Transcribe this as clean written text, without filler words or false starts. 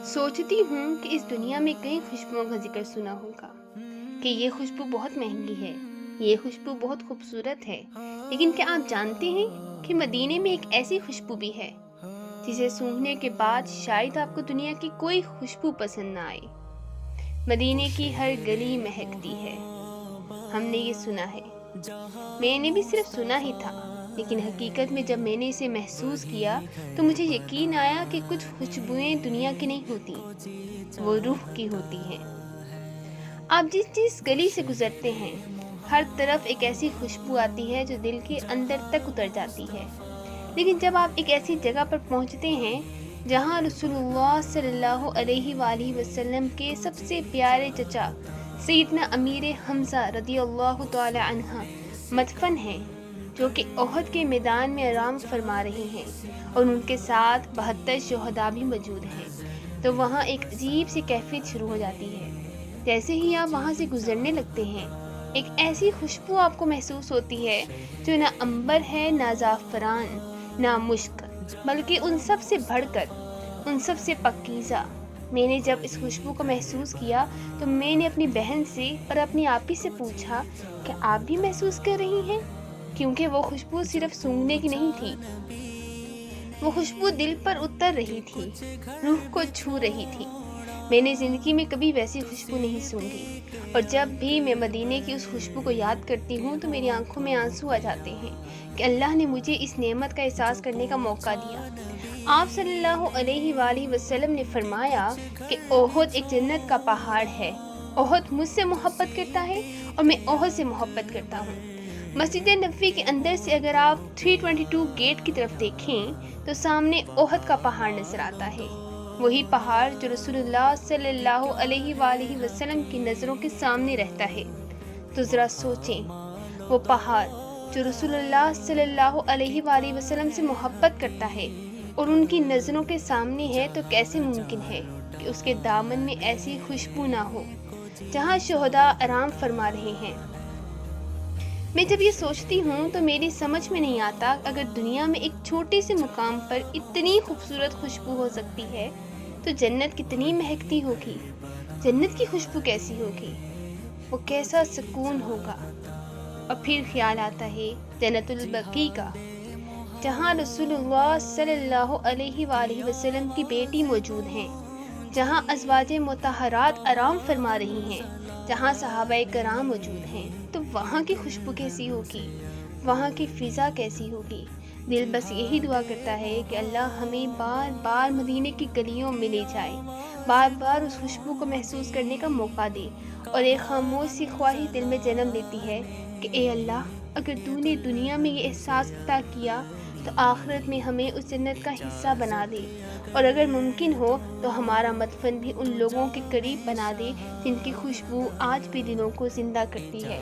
सोचती हूँ कि इस दुनिया में कई खुशबुओं का जिक्र सुना होगा कि ये खुशबू बहुत महंगी है, ये खुशबू बहुत खूबसूरत है। लेकिन क्या आप जानते हैं कि मदीने में एक ऐसी खुशबू भी है जिसे सूंघने के बाद शायद आपको दुनिया की कोई खुशबू पसंद ना आए। मदीने की हर गली महकती है। हमने ये सुना है, मैंने भी सिर्फ सुना ही था, लेकिन हकीकत में जब मैंने इसे महसूस किया तो मुझे यकीन आया कि कुछ खुशबुएं दुनिया की नहीं होती, वो रूह की होती हैं। आप जिस गली से गुजरते हैं, हर तरफ एक ऐसी खुशबू आती है जो दिल के अंदर तक उतर जाती है। लेकिन जब आप एक ऐसी जगह पर पहुंचते हैं जहां रसूलुल्लाह सल्लल्लाहु अलैहि वसल्लम के सबसे प्यारे चचा सैयदना अमीर हमजा रदियल्लाहु ताला अन्हा मदफन हैं, जो कि ओहद के मैदान में आराम फरमा रहे हैं और उनके साथ 72 शुहदा भी मौजूद हैं, तो वहाँ एक अजीब सी कैफियत शुरू हो जाती है। जैसे ही आप वहाँ से गुजरने लगते हैं, एक ऐसी खुशबू आपको महसूस होती है जो ना अंबर है, ना ज़ाफ़रान, ना मुश्क, बल्कि उन सब से बढ़कर, उन सब से पकीज़ा। मैंने जब इस खुशबू को महसूस किया तो मैंने अपनी बहन से और अपनी आपी से पूछा कि आप भी महसूस कर रही हैं, क्योंकि वो खुशबू सिर्फ सूंघने की नहीं थी, वो खुशबू दिल पर उतर रही थी, रूह को छू रही थी। मैंने ज़िंदगी में कभी वैसी खुशबू नहीं सूंघी, और जब भी मैं मदीने की उस खुशबू को याद करती हूँ तो मेरी आंखों में आंसू आ जाते हैं कि अल्लाह ने मुझे इस नेमत का एहसास करने का मौका दिया। आप सल्लल्लाहु अलैहि वसल्लम ने फरमाया कि ओहद एक जन्नत का पहाड़ है। ओहद मुझसे मोहब्बत करता है और मैं ओहद से मोहब्बत करता हूँ। मस्जिद नबवी के अंदर से अगर आप 322 गेट की तरफ देखें तो सामने ओहद का पहाड़ नजर आता है, वही पहाड़ जो रसूलुल्लाह सल्लल्लाहु अलैहि वसल्लम की नज़रों के सामने रहता है। तो ज़रा सोचें, वो पहाड़ जो रसूलुल्लाह सल्लल्लाहु अलैहि वसल्लम से मोहब्बत करता है और उनकी नज़रों के सामने है, तो कैसे मुमकिन है कि उसके दामन में ऐसी खुशबू ना हो जहाँ शुहदा आराम फरमा रहे हैं। मैं जब ये सोचती हूँ तो मेरी समझ में नहीं आता, अगर दुनिया में एक छोटे से मुकाम पर इतनी खूबसूरत खुशबू हो सकती है तो जन्नत कितनी महकती होगी, जन्नत की खुशबू कैसी होगी, वो कैसा सुकून होगा। और फिर ख्याल आता है जन्नतुल बकी का, जहाँ रसूलुल्लाह सल्लल्लाहु अलैहि वसल्लम की बेटी मौजूद हैं, जहाँ अज़वाजे मुतहरात आराम फरमा रही हैं, जहाँ सहाबाए कराम मौजूद हैं। तो वहाँ की खुशबू कैसी होगी, वहाँ की फ़िज़ा कैसी होगी। दिल बस यही दुआ करता है कि अल्लाह हमें बार बार मदीने की गलियों में ले जाए, बार बार उस खुशबू को महसूस करने का मौका दे। और एक खामोश सी ख्वाहिश दिल में जन्म लेती है कि ए अल्लाह, अगर तूने दुनिया में ये एहसास अता किया तो आखिरत में हमें उस जन्नत का हिस्सा बना दे, और अगर मुमकिन हो तो हमारा मदफन भी उन लोगों के करीब बना दे जिनकी खुशबू आज भी दिलों को ज़िंदा करती है।